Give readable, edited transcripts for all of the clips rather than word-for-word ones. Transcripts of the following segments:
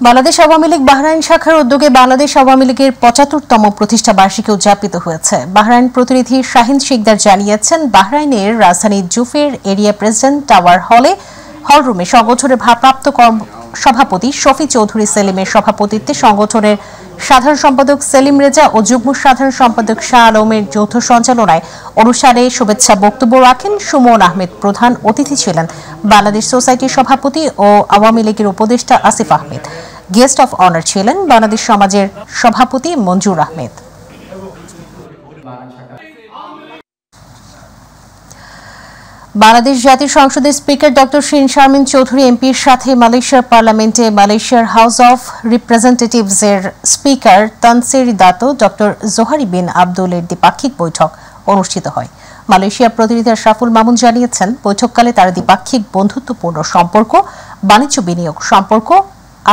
Bangladesh Awami League Bahrain শাখার উদ্যোগে বাংলাদেশ আওয়ামী লীগের ৭৫তম প্রতিষ্ঠা বার্ষিকী উদযাপিত হয়েছে। বাহরাইন প্রতিনিধি শাহিন শিকদার জানিয়েছেন, বাহরাইনের রাজধানী জুফের এরিয়া প্রেসিডেন্ট টাওয়ার হলরুমে সংগঠনের ভারপ্রাপ্ত সভাপতি শফি চৌধুরী সেলিমের সভাপতিত্বে সংগঠনের সাধারণ সম্পাদক সেলিম রেজা ও যুগ্ম সাধারণ সম্পাদক শাহ আলমের যৌথ সঞ্চালনায় অনুষ্ঠানে শুভেচ্ছা বক্তব্য রাখেন সুমন আহমেদ। প্রধান অতিথি ছিলেন বাংলাদেশ সোসাইটির সভাপতি ও আওয়ামী লীগের উপদেষ্টা Asif Ahmed. Guest of honour ছিলেন বাংলাদেশ সমাজের সভাপতি মঞ্জুর আহমেদ। বাংলাদেশ জাতীয় সংসদের স্পিকার ডক্টর শিন শারমিন চৌধুরী এমপির সাথে মালয়েশিয়ার পার্লামেন্টে মালয়েশিয়ার হাউস অফ রিপ্রেজেন্টেটিভসের speaker Tan Sri Dato doctor Johari bin আব্দুলের দ্বিপাক্ষিক বৈঠক অনুষ্ঠিত হয়। মালয়েশিয়ার প্রতিনিধি আশরাফুল মামুন জানিয়েছেন, বৈঠককালে তারা দ্বিপাক্ষিক বন্ধুত্বপূর্ণ সম্পর্ক, বাণিজ্য বিনিয়োগ সম্পর্ক,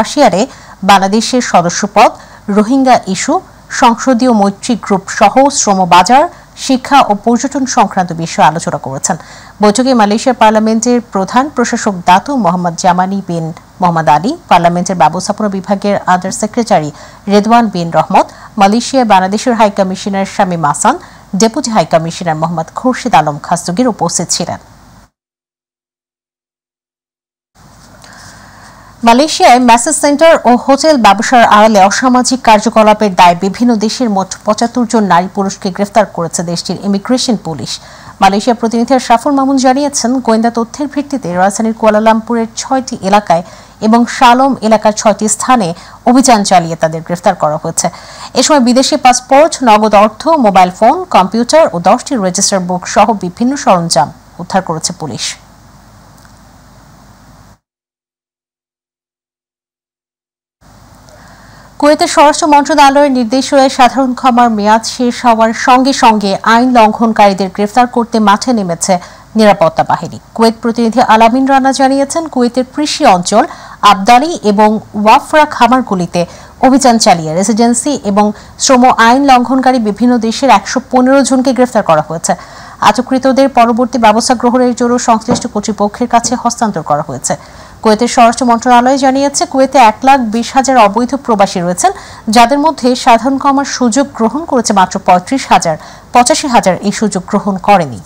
আসিয়ারে বাংলাদেশের সদস্যপদ, রোহিঙ্গা ইস্যু, সংসদীয় মৈত্রী গ্রুপ সহ শ্রম বাজার, শিক্ষা ও পর্যটন সংক্রান্ত বিষয়ে আলোচনা করেছেন। বৈঠকে মালয়েশিয়ার পার্লামেন্টের প্রধান প্রশাসক দাতু মোহাম্মদ জামানি বিন মোহাম্মদ আলী, পার্লামেন্টের ব্যবস্থাপনা বিভাগের আন্ডার সেক্রেটারি রেদওয়ান বিন রহমত, মালয়েশিয়ায় বাংলাদেশের high commissioner Shamim Ahsan, deputy high commissioner Mohammad Khurshid Alam Khastagir উপস্থিত ছিলেন। মালয়েশিয়ায় ম্যাসেজ সেন্টার ও হোটেল ব্যবসার আড়ালে অসামাজিক কার্যকলাপের দায়ে বিভিন্ন দেশের মোট ৭৫ জন নারী পুরুষকে গ্রেফতার করেছে দেশটির ইমিগ্রেশন পুলিশ। মালয়েশিয়ার প্রতিনিধি আশরাফুল মামুন জানিয়েছেন, গোয়েন্দা তথ্যের ভিত্তিতে রাজধানীর কুয়ালালামপুরের ৬টি এলাকায় এবং শালম এলাকার ৬টি স্থানে অভিযান চালিয়ে তাদের গ্রেফতার করা হয়েছে। এ সময় বিদেশি পাসপোর্ট, নগদ অর্থ, মোবাইল ফোন, কম্পিউটার ও 10টি রেজিস্টার বুক সহ বিভিন্ন সরঞ্জাম উদ্ধার করেছে পুলিশ। কুয়েতের স্বরাষ্ট্র মন্ত্রণালয়ের নির্দেশে সাধারণ ক্ষমার মেয়াদ শেষ হওয়ার সঙ্গে সঙ্গে আইন লঙ্ঘনকারীদের গ্রেফতার করতে মাঠে নেমেছে নিরাপত্তা বাহিনী। কুয়েত প্রতিনিধি আলামিন রানা জানিয়েছেন, কুয়েতের কৃষি অঞ্চল, আবদালি এবং ওয়াফরা খামারগুলিতে অভিযান চালিয়ে রেসিডেন্সি এবং শ্রম আইন লঙ্ঘনকারী বিভিন্ন দেশের ১১৫ জনকে গ্রেফতার করা হয়েছে। আটককৃতদের পরবর্তী ব্যবস্থা গ্রহণের জন্য সংশ্লিষ্ট কর্তৃপক্ষের কাছে হস্তান্তর করা হয়েছে। কুয়েতের স্বরাষ্ট্র মন্ত্রণালয় জানিয়েছে, কুয়েতে ১,২০,০০০ অবৈধ প্রবাসী রয়েছেন, যাদের মধ্যে সাধারণ ক্ষমার সুযোগ গ্রহণ করেছে মাত্র ৩৫,০০০, ৮৫,০০০ এই সুযোগ গ্রহণ করেনি।